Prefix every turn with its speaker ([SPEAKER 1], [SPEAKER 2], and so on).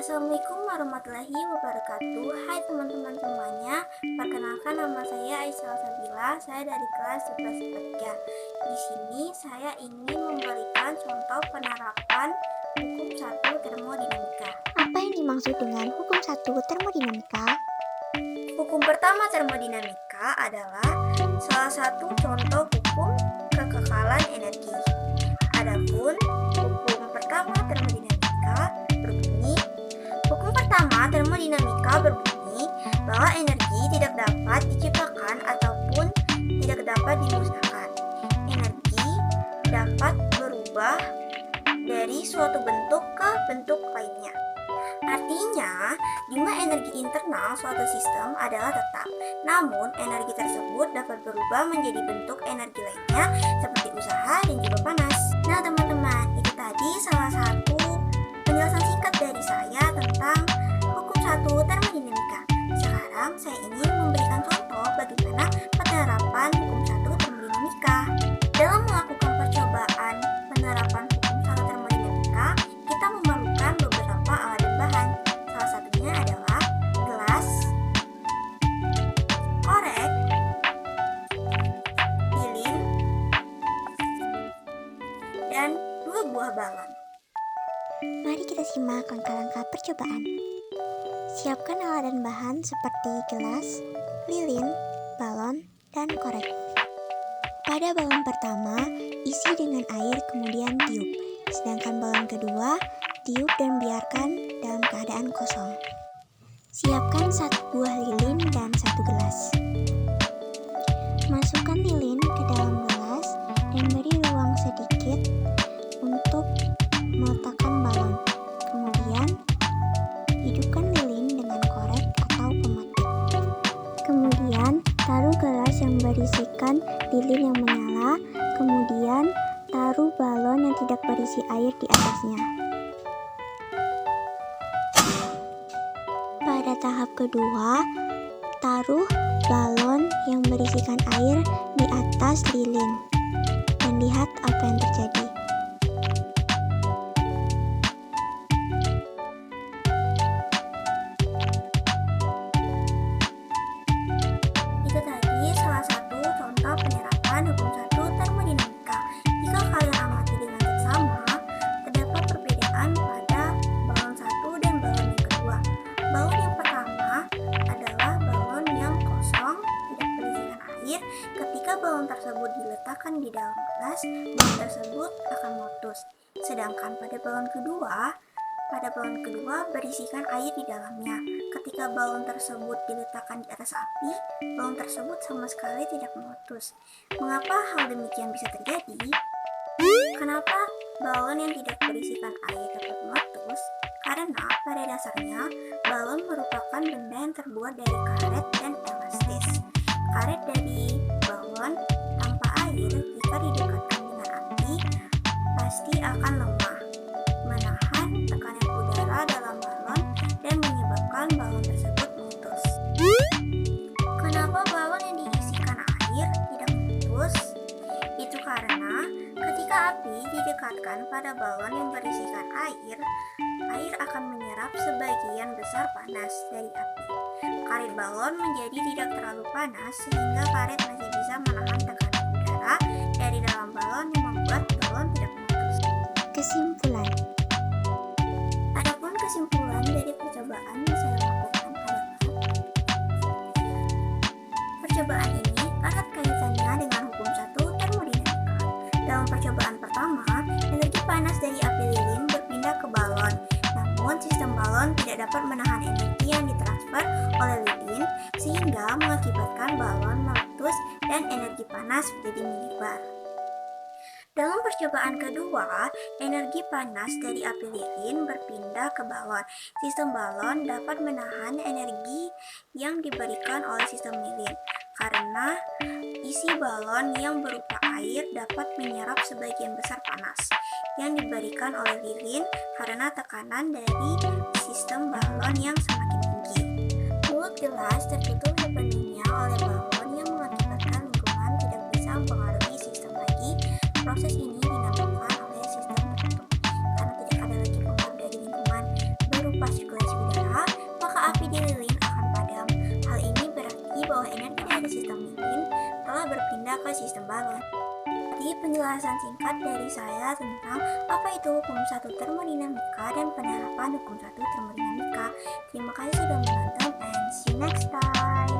[SPEAKER 1] Assalamualaikum warahmatullahi wabarakatuh. Hai teman-teman semuanya. Perkenalkan, nama saya Aisyah Sabila. Saya dari kelas 11 IPA. Di sini saya ingin memberikan contoh penerapan hukum 1 termodinamika.
[SPEAKER 2] Apa yang dimaksud dengan hukum 1 termodinamika?
[SPEAKER 1] Hukum pertama termodinamika adalah salah satu contoh hukum kekekalan energi. Adapun hukum pertama termodinamika berbunyi bahwa energi tidak dapat diciptakan ataupun tidak dapat dimusnahkan. Energi dapat berubah dari suatu bentuk ke bentuk lainnya. Artinya, jumlah energi internal suatu sistem adalah tetap. Namun, energi tersebut dapat berubah menjadi bentuk energi lainnya seperti usaha dan juga panas. Nah, teman-teman, itu tadi salah satu penjelasan singkat dari saya tentang hukum 1 termodinamika. Sekarang saya ingin memberikan contoh bagaimana penerapan hukum 1 termodinamika. Dalam melakukan percobaan penerapan hukum 1 termodinamika, kita memerlukan beberapa alat dan bahan. Salah satunya adalah gelas, korek, lilin, dan 2 buah balon.
[SPEAKER 2] Mari kita simak langkah-langkah percobaan. Siapkan alat dan bahan seperti gelas, lilin, balon, dan korek. Pada balon pertama, isi dengan air kemudian tiup. Sedangkan balon kedua, tiup dan biarkan dalam keadaan kosong. Siapkan 1 buah lilin dan 1 gelas. Masukkan lilin ke dalam gelas dan beri ruang sedikit untuk meletakkan balon. Kemudian, hidupkan lilin dengan korek atau pematik. Kemudian, taruh gelas yang berisikan lilin yang menyala. Kemudian, taruh balon yang tidak berisi air di atasnya. Pada tahap kedua, taruh balon yang berisikan air di atas lilin. Dan lihat apa yang terjadi.
[SPEAKER 1] Itu tadi salah satu contoh penerapan hukum 1 termodinamika. Jika kalian amati dengan seksama, terdapat perbedaan pada balon 1 dan balon yang kedua. Balon yang pertama adalah balon yang kosong, tidak berisikan air. Ketika balon tersebut diletakkan di dalam gelas, balon tersebut akan meletus. Sedangkan pada balon kedua berisikan air di dalamnya. Ketika balon tersebut diletakkan di atas api, balon tersebut sama sekali tidak meletus. Mengapa hal demikian bisa terjadi? Kenapa balon yang tidak berisikan air dapat meletus? Karena pada dasarnya balon merupakan benda yang terbuat dari karet dan elastis. Karet dari balon tanpa air jika didekatkan dengan api pasti akan lemah, menahan tekanan udara dalam balon dan menyebabkan balon tersebut meletus. Kenapa balon yang diisikan air tidak meletus? Itu karena ketika api didekatkan pada balon yang berisikan air, air akan menyerap sebagian besar panas dari api. Karet balon menjadi tidak terlalu panas sehingga karet masih bisa menahan tekanan udara dari dalam balon yang membuat balon tidak meletus.
[SPEAKER 2] Kesimpulan.
[SPEAKER 1] Adapun kesimpulan dari percobaan yang saya lakukan adalah percobaan ini erat kaitannya dengan hukum 1 termodinamika. Dalam percobaan pertama, energi panas dari api lilin berpindah ke balon. Namun, sistem balon tidak dapat menahan energi yang ditransfer oleh lilin sehingga mengakibatkan balon meletus dan energi panas menjadi menyebar. Dalam percobaan kedua, energi panas dari api lilin berpindah ke balon. Sistem balon dapat menahan energi yang diberikan oleh sistem lilin karena isi balon yang berupa air dapat menyerap sebagian besar panas yang diberikan oleh lilin karena tekanan dari sistem balon yang semakin tinggi. Mulut gelas tertutup sepenuhnya oleh balon yang mengakibatkan lingkungan tidak bisa mempengaruhi sistem lagi. Proses ini dinamakan oleh sistem tertutup karena tidak ada lagi pengaruh dari lingkungan berupa sirkulasi penjelasan singkat dari saya tentang apa itu hukum satu termodinamika dan penerapan hukum satu termodinamika. Terima kasih sudah menonton and see you next time.